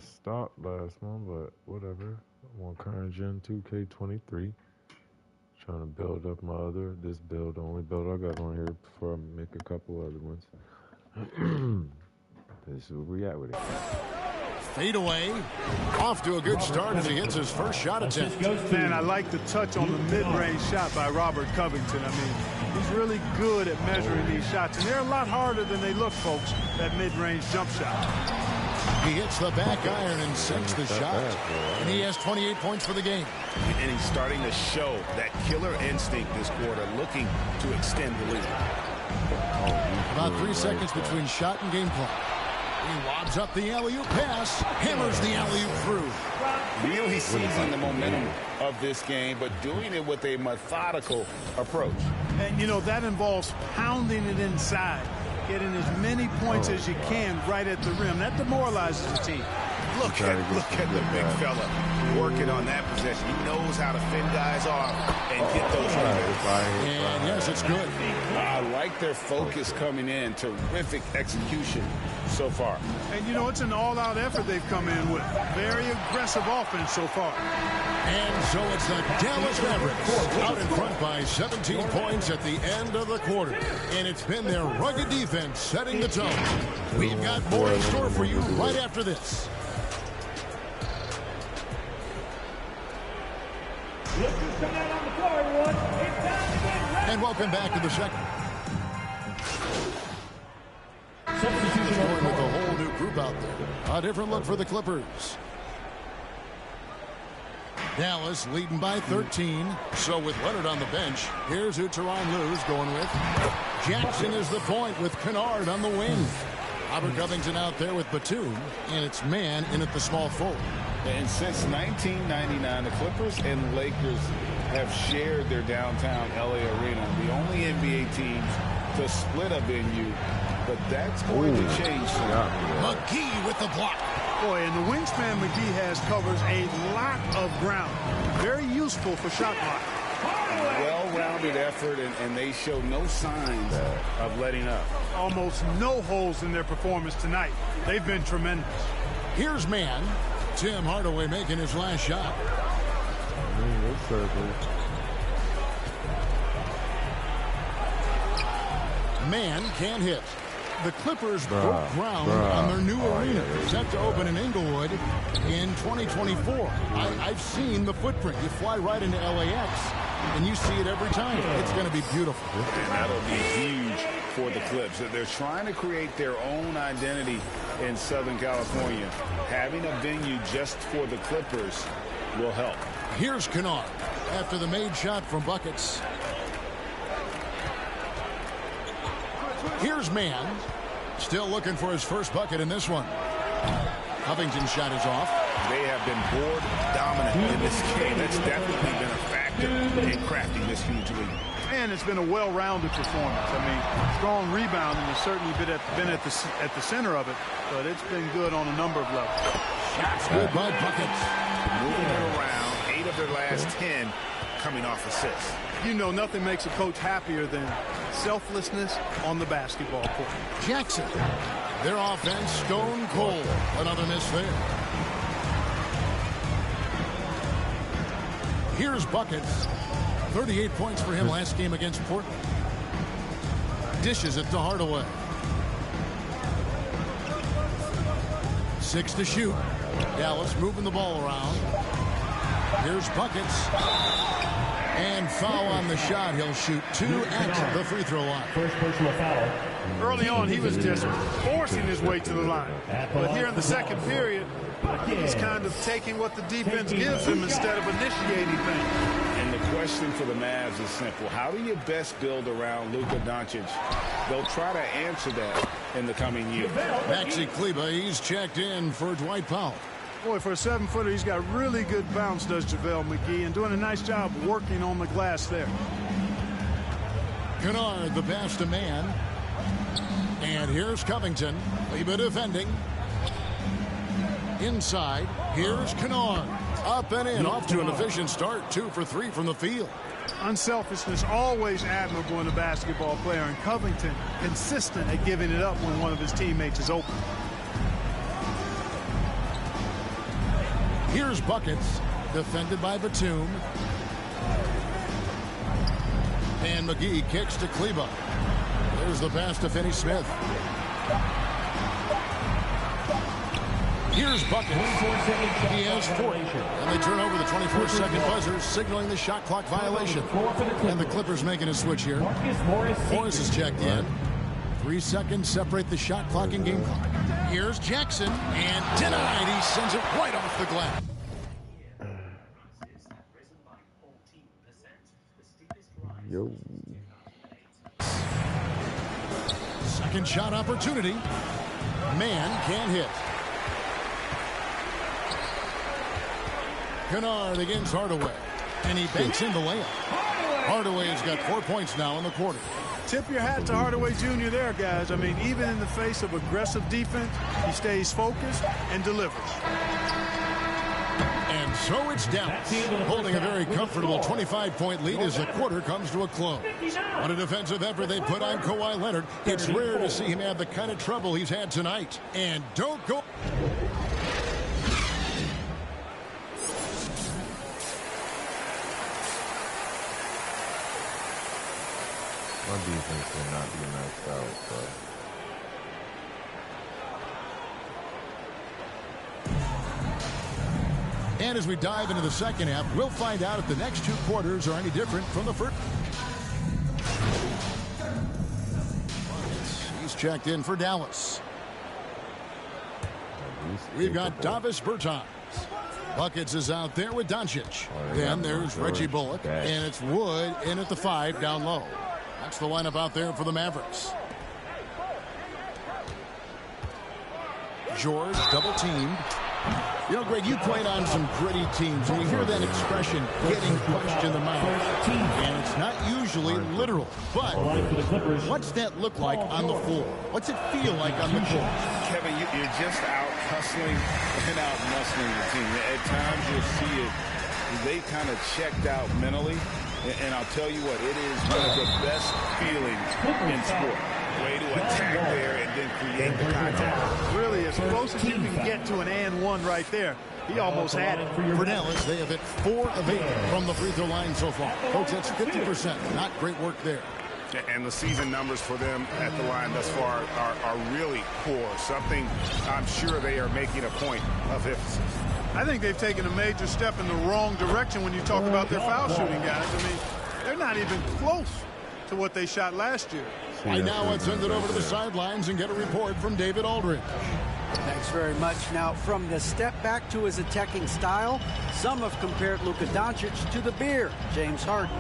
stopped last month, but whatever. I'm on current gen 2K23. Trying to build up this build, the only build I got on here before I make a couple other ones. This is where we at with it. Fade away. Off to a good start as he hits his first shot attempt. Man, I like the touch on the mid-range shot by Robert Covington. I mean, he's really good at measuring these shots, and they're a lot harder than they look, folks, that mid-range jump shot. He hits the back iron and sinks the shot. And he has 28 points for the game. And he's starting to show that killer instinct this quarter, looking to extend the lead. About 3 seconds between shot and game clock. He lobs up the alley-oop pass, hammers the alley-oop through. Really seizing the momentum of this game, but doing it with a methodical approach. And, you know, that involves pounding it inside, getting as many points as you can right at the rim. That demoralizes the team. Look at the big fella working on that possession. He knows how to fend guys off and get those rebounds. And yes, it's good. I like their focus coming in. Terrific execution so far. And, you know, it's an all-out effort they've come in with. Very aggressive offense so far. And so it's the Dallas Mavericks out in front by 17 points at the end of the quarter. And it's been their rugged defense setting the tone. We've got more in store for you right after this. And welcome back to the second. Substitution going with a whole new group out there. A different look for the Clippers. Dallas leading by 13. So with Leonard on the bench, here's who Tyronn Lue's going with. Jackson is the point with Kennard on the wing. Robert Covington out there with Batum, and it's man in at the small forward. And since 1999, the Clippers and Lakers have shared their downtown LA arena. The only NBA teams to split a venue, but that's going to change soon. McGee with the block. Boy, and the wingspan McGee has covers a lot of ground. Very useful for shot block. Well-rounded effort, and they show no signs of letting up. Almost no holes in their performance tonight. They've been tremendous. Here's man. Tim Hardaway making his last shot. Man can't hit. The Clippers broke ground on their new arena set to open in Inglewood in 2024. I've seen the footprint. You fly right into LAX, and you see it every time. It's going to be beautiful. And that'll be huge for the Clips. They're trying to create their own identity in Southern California. Having a venue just for the Clippers will help. Here's Kennard after the made shot from buckets. Here's man. Still looking for his first bucket in this one. Covington's shot is off. They have been board dominant in this game. That's definitely been a factor in crafting this huge lead. And it's been a well-rounded performance. I mean, strong rebounding has certainly been at the center of it, but it's been good on a number of levels. Shots good by buckets. Moving it around, 8 of their last 10 coming off assists. You know, nothing makes a coach happier than selflessness on the basketball court. Jackson, their offense stone cold. Another miss there. Here's buckets. 38 points for him last game against Portland. Dishes it to Hardaway. 6 to shoot. Dallas moving the ball around. Here's buckets. And foul on the shot. He'll shoot 2 at the free throw line. First personal foul. Early on, he was just forcing his way to the line. But here in the second period, he's kind of taking what the defense gives him instead of initiating things. And the question for the Mavs is simple. How do you best build around Luka Doncic? They'll try to answer that in the coming year. Maxi Kleber, he's checked in for Dwight Powell. Boy, for a 7-footer, he's got really good bounce, does JaVale McGee, and doing a nice job working on the glass there. Kennard, the pass to man. And here's Covington. Kleber defending. Inside, here's Kennard. Up and in, off to an efficient start. 2 for 3 from the field. Unselfishness, always admirable in a basketball player, and Covington consistent at giving it up when one of his teammates is open. Here's Buckets, defended by Batum. And McGee kicks to Kleba. There's the pass to Finney-Smith. Here's Buckets. He has 40. And they turn over the 24-second buzzer, signaling the shot clock violation. And the Clippers making a switch here. Morris is checked in. 3 seconds separate the shot clock and game clock. Here's Jackson, and denied. He sends it right off the glass. Yo. Second shot opportunity. Man can't hit. Kennard against Hardaway. And he banks in the layup. Hardaway's got 4 points now in the quarter. Tip your hat to Hardaway Jr. there, guys. I mean, even in the face of aggressive defense, he stays focused and delivers. And so it's Dallas, holding a very comfortable 25-point lead as the quarter comes to a close. What a defensive effort they put on Kawhi Leonard. It's rare to see him have the kind of trouble he's had tonight. And don't go... My defense will not be maxed out, but... And as we dive into the second half, we'll find out if the next 2 quarters are any different from the first. He's checked in for Dallas. We've got Davis Bertans. Buckets is out there with Doncic. Then there's Reggie Bullock, and it's Wood in at the 5 down low. That's the lineup out there for the Mavericks. George double-teamed. You know, Greg, you played on some gritty teams, and you hear that expression, getting punched in the mouth. And it's not usually literal, but what's that look like on the floor? What's it feel like on the court? Kevin, you're just out hustling and out muscling the team. At times you'll see it. They kind of checked out mentally. And I'll tell you what, it is one of the best feelings in sport. Way to attack there and then create the contact. Really, as close as you can get to an and one right there. He almost had it. For Dallas, they have hit 4 of 8 from the free throw line so far. Folks, that's 50%. Not great work there. And the season numbers for them at the line thus far are really poor. Something I'm sure they are making a point of emphasis. I think they've taken a major step in the wrong direction when you talk about their foul shooting, guys. I mean, they're not even close to what they shot last year. Right now, let's send it over to the sidelines and get a report from David Aldridge. Thanks very much. Now, from the step back to his attacking style, some have compared Luka Doncic to the Bear, James Harden.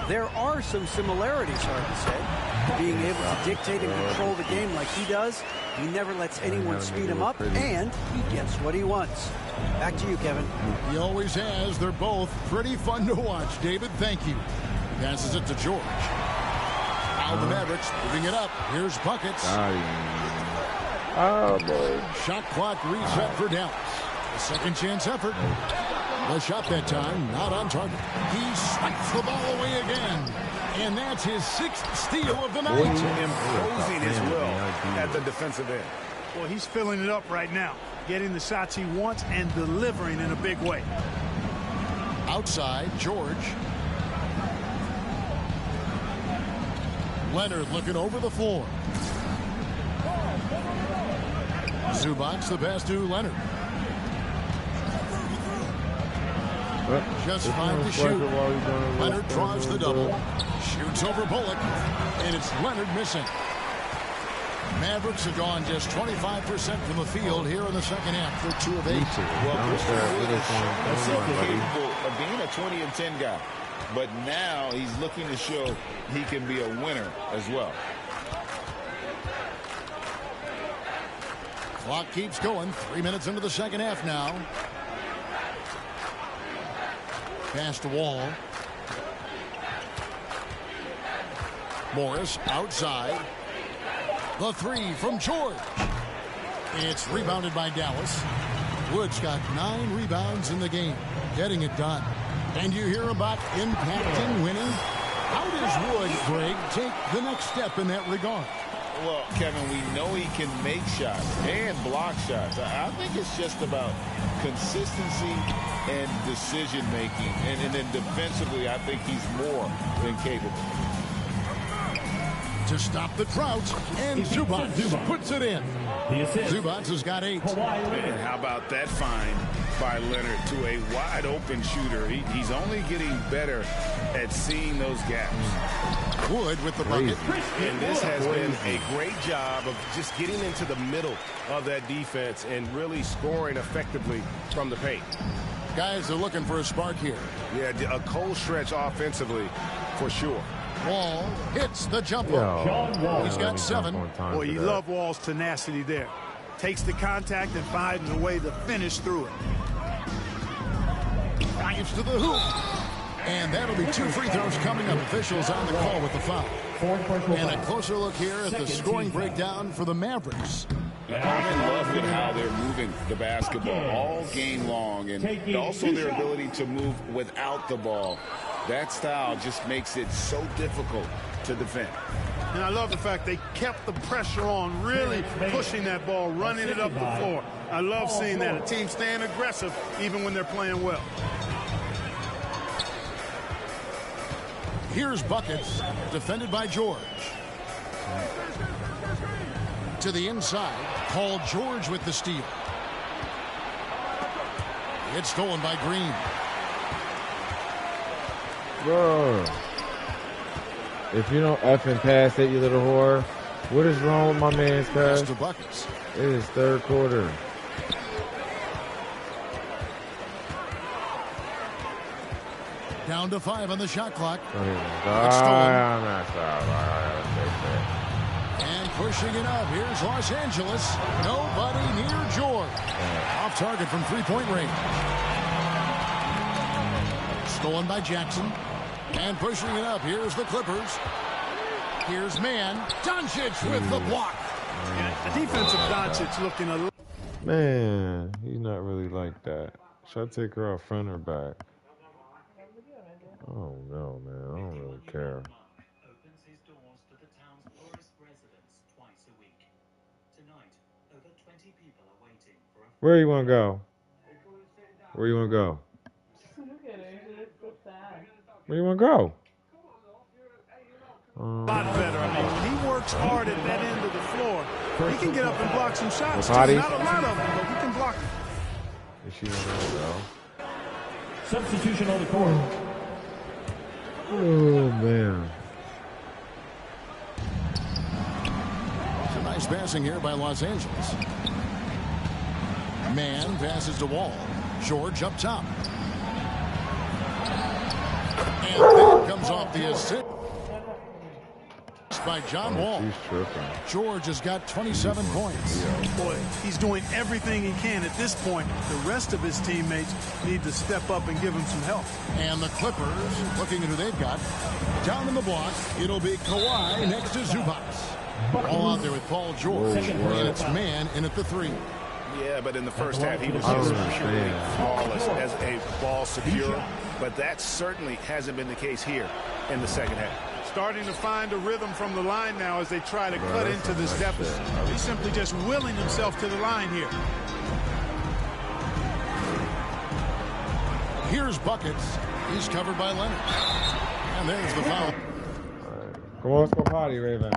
There are some similarities, Harden said. Being able to dictate and control the game like he does, he never lets anyone speed him up, and he gets what he wants. Back to you, Kevin. He always has. They're both pretty fun to watch. David, thank you. Passes it to George. Now the Mavericks moving it up. Here's Buckets. Oh, boy. Shot clock reset for Dallas. A second chance effort. The shot that time, not on target. He swipes the ball away again. And that's his 6th steal of the night. Imposing as well at the defensive end. Well, he's filling it up right now. Getting the shots he wants and delivering in a big way. Outside, George. Leonard looking over the floor. Zubac the pass to Leonard. Just 5 to shoot. Leonard draws the double. Shoots over Bullock. And it's Leonard missing. Mavericks have gone just 25% from the field here in the second half. They're 2 of 8. Well, capable of being a 20 and 10 guy. But now he's looking to show he can be a winner as well. Clock keeps going. 3 minutes into the second half now. Pass to Wall. Morris outside. The 3 from George. It's rebounded by Dallas. Wood's got 9 rebounds in the game. Getting it done. And you hear about impacting winning. How does Wood, Greg, take the next step in that regard? Well, Kevin, we know he can make shots and block shots. I think it's just about consistency and decision-making. And then defensively, I think he's more than capable. To stop the drought, and Zubac puts it in. Zubac has got 8. And how about that find by Leonard to a wide-open shooter? He's only getting better at seeing those gaps. Wood with the bucket. And this has been a great job of just getting into the middle of that defense and really scoring effectively from the paint. Guys are looking for a spark here. Yeah, a cold stretch offensively for sure. Wall hits the jumper. He's got 7. Boy, you love Wall's tenacity there. Takes the contact and finds a way to finish through it. Dives to the hoop. And that'll be 2 free throws coming up. Officials on the call with the foul. And a closer look here at the scoring breakdown for the Mavericks. I love it how they're moving the basketball all game long, and also their ability to move without the ball. That style just makes it so difficult to defend. And I love the fact they kept the pressure on, really pushing that ball, running it up the floor. I love seeing that. A team staying aggressive even when they're playing well. Here's Buckets, defended by George. To the inside, Paul George with the steal. It's stolen by Green. Bro, if you don't effing pass it, you little whore, what is wrong with my man's pass? To Buckets. It is third quarter. Down to 5 on the shot clock. And pushing it up. Here's Los Angeles. Nobody near George. Off target from three-point range. Stolen by Jackson. And pushing it up. Here's the Clippers. Here's Mann. Doncic with the block. The defense of Doncic looking a little. Man, he's not really like that. Should I take her out front or back? Oh no, man, I don't really care. Opens his doors to the town's poorest residents twice a week. Tonight, over 20 people are waiting for a... Where you want to go? Where you want to go? Where you want to go? A lot better. I mean, when he works hard at that end of the floor, he can get up and block some shots. Not a lot of them, but he can block them. Is she want to go? Substitution on the court. Oh, man. Some nice passing here by Los Angeles. Mann passes to Wall. George up top. And that comes off the assist by John Wall. George has got 27 points. Boy, he's doing everything he can at this point. The rest of his teammates need to step up and give him some help. And the Clippers, looking at who they've got, down in the block, it'll be Kawhi next to Zubac. All out there with Paul George. And it's Mann in at the 3. Yeah, but in the first half, he was just purely flawless as a ball securer. But that certainly hasn't been the case here in the second half. Starting to find a rhythm from the line now as they try to cut into this deficit. He's simply just willing himself to the line here. Here's Buckets. He's covered by Leonard. And there's the foul. Come on, let's go potty, Ravens.